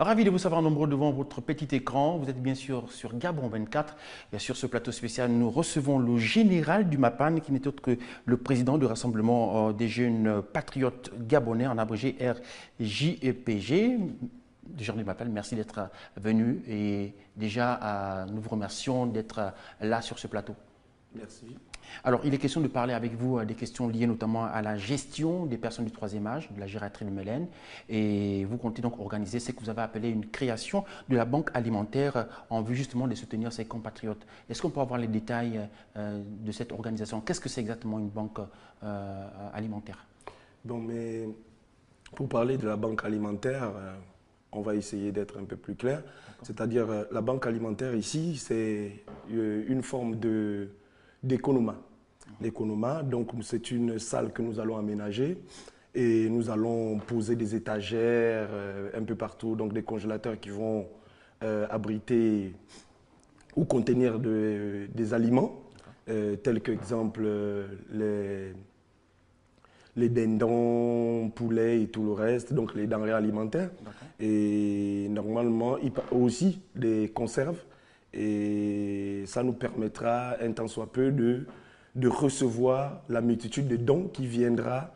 Ravi de vous savoir nombreux devant votre petit écran. Vous êtes bien sûr sur Gabon 24. Et sur ce plateau spécial, nous recevons le général du MAPAN, qui n'est autre que le président du Rassemblement des jeunes patriotes gabonais, en abrégé RJPG. Général du MAPAN, merci d'être venu. Et déjà, nous vous remercions d'être là sur ce plateau. Merci. Alors, il est question de parler avec vous des questions liées notamment à la gestion des personnes du troisième âge, de la gériatrie de Mélène. Et vous comptez donc organiser ce que vous avez appelé une création de la banque alimentaire en vue justement de soutenir ses compatriotes. Est-ce qu'on peut avoir les détails de cette organisation? Qu'est-ce que c'est exactement une banque alimentaire? Bon, mais pour parler de la banque alimentaire, on va essayer d'être un peu plus clair. C'est-à-dire, la banque alimentaire ici, c'est une forme d'économa. L'économa, donc c'est une salle que nous allons aménager et nous allons poser des étagères un peu partout, donc des congélateurs qui vont abriter ou contenir des aliments, tels que, exemple, les dindons, poulets et tout le reste, donc les denrées alimentaires. Et normalement, aussi des conserves. Et ça nous permettra, un tant soit peu, de recevoir la multitude de dons qui viendra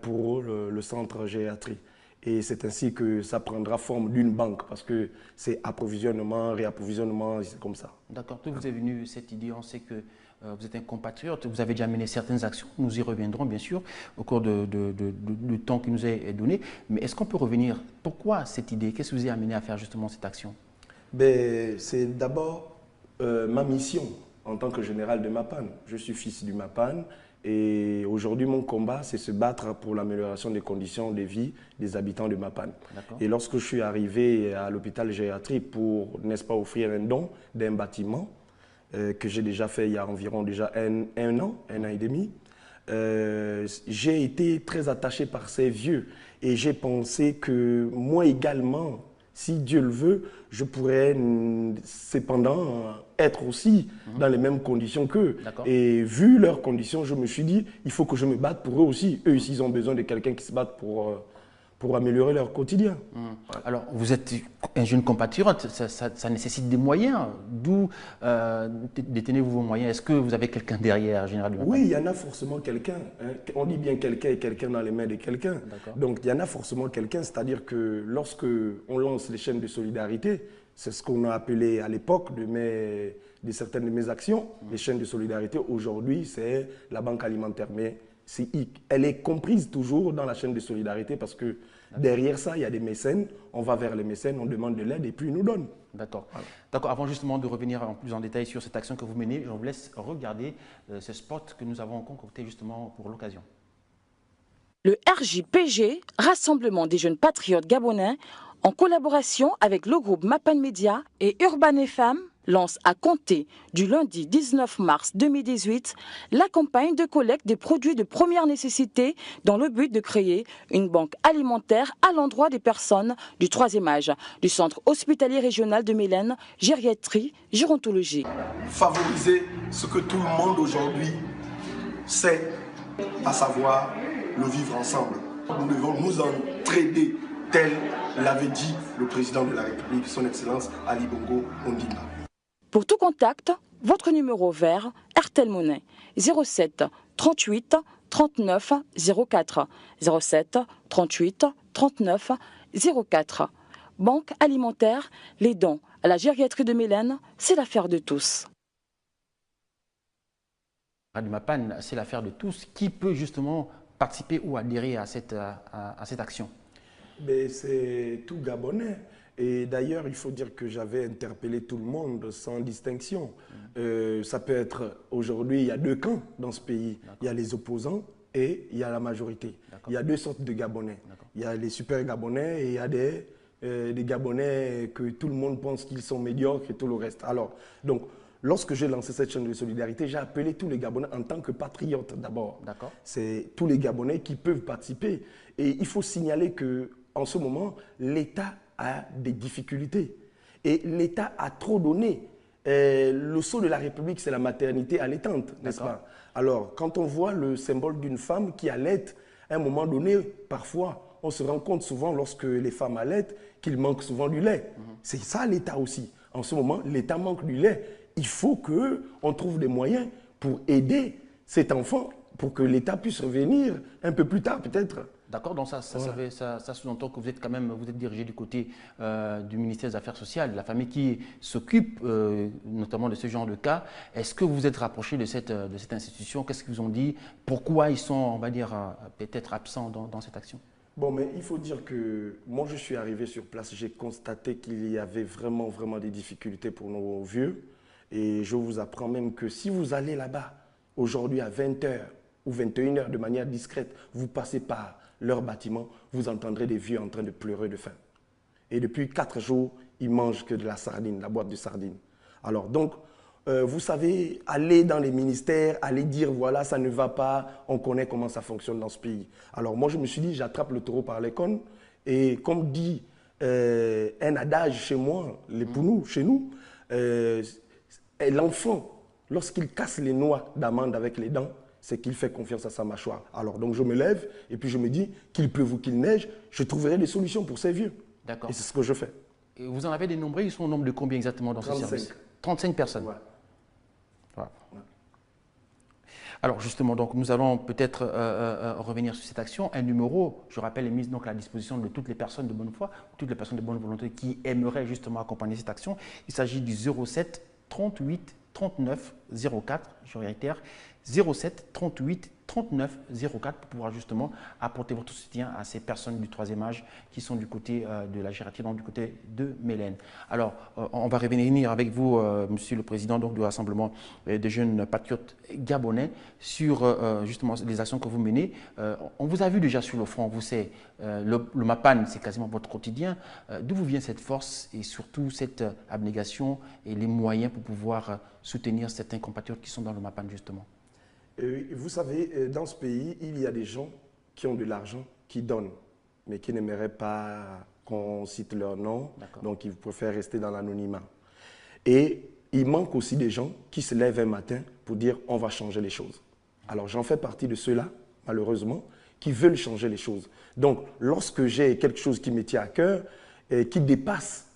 pour le centre gériatrie. Et c'est ainsi que ça prendra forme d'une banque, parce que c'est approvisionnement, réapprovisionnement, c'est comme ça. D'accord. D'où vous est venue cette idée? On sait que vous êtes un compatriote, vous avez déjà mené certaines actions, nous y reviendrons bien sûr au cours du temps qui nous est donné. Mais est-ce qu'on peut revenir? Pourquoi cette idée? Qu'est-ce qui vous a amené à faire justement cette action? C'est d'abord ma mission en tant que général de MAPAN. Je suis fils du MAPAN et aujourd'hui mon combat c'est se battre pour l'amélioration des conditions de vie des habitants de MAPAN. Et lorsque je suis arrivé à l'hôpital gériatrie pour, n'est-ce pas, offrir un don d'un bâtiment que j'ai déjà fait il y a environ déjà un an et demi, j'ai été très attaché par ces vieux et j'ai pensé que moi également, si Dieu le veut, je pourrais cependant être aussi dans les mêmes conditions qu'eux. Et vu leurs conditions, je me suis dit, il faut que je me batte pour eux aussi. Eux aussi, ils ont besoin de quelqu'un qui se batte pour améliorer leur quotidien. Alors, vous êtes un jeune compatriote, ça nécessite des moyens. D'où détenez-vous vos moyens? Est-ce que vous avez quelqu'un derrière, Général du MAPAN? Oui, il y en a forcément quelqu'un. On dit bien quelqu'un et quelqu'un dans les mains de quelqu'un. Donc, il y en a forcément quelqu'un. C'est-à-dire que lorsque on lance les chaînes de solidarité, c'est ce qu'on a appelé à l'époque de certaines de mes actions, les chaînes de solidarité. Aujourd'hui, c'est la banque alimentaire. Mais elle est comprise toujours dans la chaîne de solidarité parce que derrière ça, il y a des mécènes. On va vers les mécènes, on demande de l'aide et puis ils nous donnent. D'accord. D'accord. Avant justement de revenir en plus en détail sur cette action que vous menez, je vous laisse regarder ce spot que nous avons concocté justement pour l'occasion. Le RJPG, Rassemblement des jeunes patriotes gabonais, en collaboration avec le groupe MAPAN Média et Urban FM, lance à compter du lundi 19 mars 2018 la campagne de collecte des produits de première nécessité dans le but de créer une banque alimentaire à l'endroit des personnes du troisième âge du centre hospitalier régional de Mélène, gériatrie, gérontologie. Favoriser ce que tout le monde aujourd'hui sait, à savoir le vivre ensemble. Nous devons nous entraider, tel l'avait dit le président de la République, son Excellence Ali Bongo Ondimba. Pour tout contact, votre numéro vert, RTL Monnaie, 07 38 39 04. 07 38 39 04. Banque alimentaire, les dons à la gériatrie de Mélène, c'est l'affaire de tous. Du MAPAN, c'est l'affaire de tous. Qui peut justement participer ou adhérer à cette action? C'est tout Gabonais. Et d'ailleurs, il faut dire que j'avais interpellé tout le monde sans distinction. Ça peut être, aujourd'hui, il y a deux camps dans ce pays. Il y a les opposants et il y a la majorité. Il y a deux sortes de Gabonais. Il y a les super Gabonais et il y a des Gabonais que tout le monde pense qu'ils sont médiocres et tout le reste. Alors, donc, lorsque j'ai lancé cette chaîne de solidarité, j'ai appelé tous les Gabonais en tant que patriotes d'abord. C'est tous les Gabonais qui peuvent participer. Et il faut signaler qu'en ce moment, l'État a des difficultés. Et l'État a trop donné. Le sceau de la République, c'est la maternité allaitante, n'est-ce pas? Alors, quand on voit le symbole d'une femme qui allaite À un moment donné, parfois, on se rend compte souvent lorsque les femmes allaitent qu'il manque souvent du lait. C'est ça l'État aussi. En ce moment, l'État manque du lait. Il faut qu'on trouve des moyens pour aider cet enfant pour que l'État puisse revenir un peu plus tard peut-être. D'accord, donc ça sous-entend que vous êtes quand même, vous êtes dirigé du côté du ministère des Affaires sociales, la famille qui s'occupe notamment de ce genre de cas. Est-ce que vous vous êtes rapproché de cette institution? Qu'est-ce qu'ils vous ont dit? Pourquoi ils sont, on va dire, peut-être absents dans cette action? Bon, mais il faut dire que moi, je suis arrivé sur place, j'ai constaté qu'il y avait vraiment des difficultés pour nos vieux. Et je vous apprends même que si vous allez là-bas, aujourd'hui à 20h ou 21h de manière discrète, vous passez par leur bâtiment, vous entendrez des vieux en train de pleurer de faim. Et depuis 4 jours, ils mangent que de la sardine, la boîte de sardines. Alors donc, vous savez, aller dans les ministères, aller dire voilà, ça ne va pas, on connaît comment ça fonctionne dans ce pays. Alors moi, je me suis dit, j'attrape le taureau par les cornes. Et comme dit un adage chez moi, pour nous, chez nous, l'enfant, lorsqu'il casse les noix d'amande avec les dents, c'est qu'il fait confiance à sa mâchoire. Alors donc je me lève et puis je me dis qu'il pleuve ou qu'il neige, je trouverai des solutions pour ces vieux. D'accord. Et c'est ce que je fais. Et vous en avez dénombré, ils sont au nombre de combien exactement dans ce service? 35 personnes. Ouais. Voilà. Ouais. Alors justement, donc, nous allons peut-être revenir sur cette action. Un numéro, je rappelle, est mis donc à la disposition de toutes les personnes de bonne foi, toutes les personnes de bonne volonté qui aimeraient justement accompagner cette action. Il s'agit du 07 38 39 04, je réitère, 07 38 39 04 pour pouvoir justement apporter votre soutien à ces personnes du troisième âge qui sont du côté de la gériatrie, donc du côté de Mélène. Alors, on va revenir avec vous, Monsieur le Président donc, du Rassemblement des jeunes patriotes gabonais sur justement les actions que vous menez. On vous a vu déjà sur le front, vous savez, le MAPAN, c'est quasiment votre quotidien. D'où vous vient cette force et surtout cette abnégation et les moyens pour pouvoir soutenir certains compatriotes qui sont dans le MAPAN justement? Vous savez, dans ce pays, il y a des gens qui ont de l'argent, qui donnent, mais qui n'aimeraient pas qu'on cite leur nom, donc ils préfèrent rester dans l'anonymat. Et il manque aussi des gens qui se lèvent un matin pour dire on va changer les choses. Alors j'en fais partie de ceux-là, malheureusement, qui veulent changer les choses. Donc lorsque j'ai quelque chose qui me tient à cœur et qui dépasse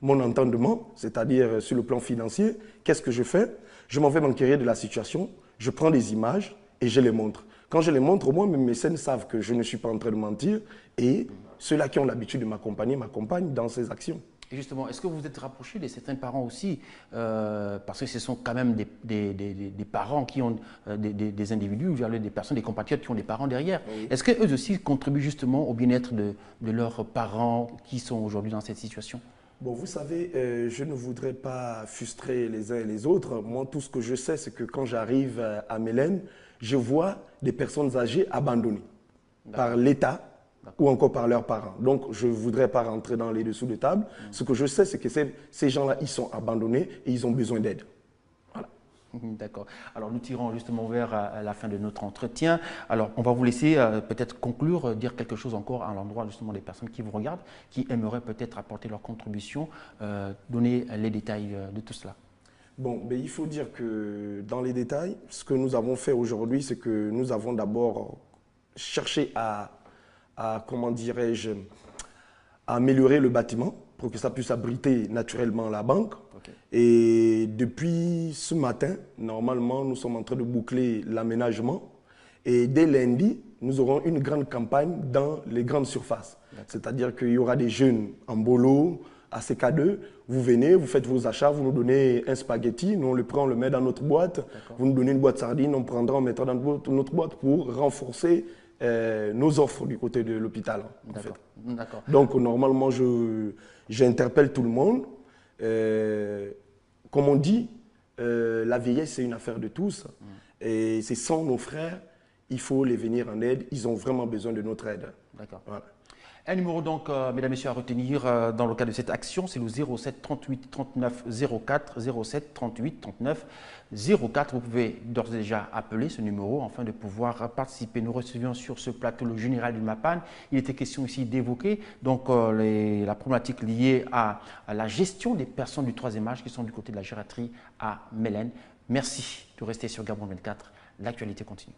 mon entendement, c'est-à-dire sur le plan financier, qu'est-ce que je fais? Je m'en vais m'enquérir de la situation. Je prends des images et je les montre. Quand je les montre, au moins mes mécènes savent que je ne suis pas en train de mentir et ceux-là qui ont l'habitude de m'accompagner m'accompagnent dans ces actions. Et justement, est-ce que vous vous êtes rapproché de certains parents aussi parce que ce sont quand même des parents qui ont des individus, des personnes, des compatriotes qui ont des parents derrière. Oui. Est-ce qu'eux aussi contribuent justement au bien-être de leurs parents qui sont aujourd'hui dans cette situation? Bon, vous savez, je ne voudrais pas frustrer les uns et les autres. Moi, tout ce que je sais, c'est que quand j'arrive à Mélène, je vois des personnes âgées abandonnées par l'État ou encore par leurs parents. Donc, je ne voudrais pas rentrer dans les dessous de table. Ce que je sais, c'est que ces gens-là, ils sont abandonnés et ils ont besoin d'aide. Voilà. D'accord. Alors, nous tirons justement vers la fin de notre entretien. Alors, on va vous laisser peut-être conclure, dire quelque chose encore à l'endroit justement des personnes qui vous regardent, qui aimeraient peut-être apporter leur contribution, donner les détails de tout cela. Bon, mais il faut dire que dans les détails, ce que nous avons fait aujourd'hui, c'est que nous avons d'abord cherché à comment dirais-je, à améliorer le bâtiment pour que ça puisse abriter naturellement la banque. Okay. Et depuis ce matin, normalement, nous sommes en train de boucler l'aménagement. Et dès lundi, nous aurons une grande campagne dans les grandes surfaces. C'est-à-dire qu'il y aura des jeunes en bolo, à CK2. Vous venez, vous faites vos achats, vous nous donnez un spaghetti, nous on le prend, on le met dans notre boîte. Vous nous donnez une boîte sardine, on prendra, on mettra dans notre boîte pour renforcer nos offres du côté de l'hôpital. En fait. Donc normalement, j'interpelle tout le monde. Comme on dit, la vieillesse c'est une affaire de tous. Et c'est sans nos frères, il faut les venir en aide. Ils ont vraiment besoin de notre aide. D'accord. Voilà. Un numéro donc, mesdames et messieurs, à retenir dans le cadre de cette action, c'est le 07 38 39 04, 07 38 39 04. Vous pouvez d'ores et déjà appeler ce numéro afin de pouvoir participer. Nous recevions sur ce plateau le général du MAPAN. Il était question ici d'évoquer donc la problématique liée à la gestion des personnes du troisième âge qui sont du côté de la gériatrie à Mélène. Merci de rester sur Gabon 24. L'actualité continue.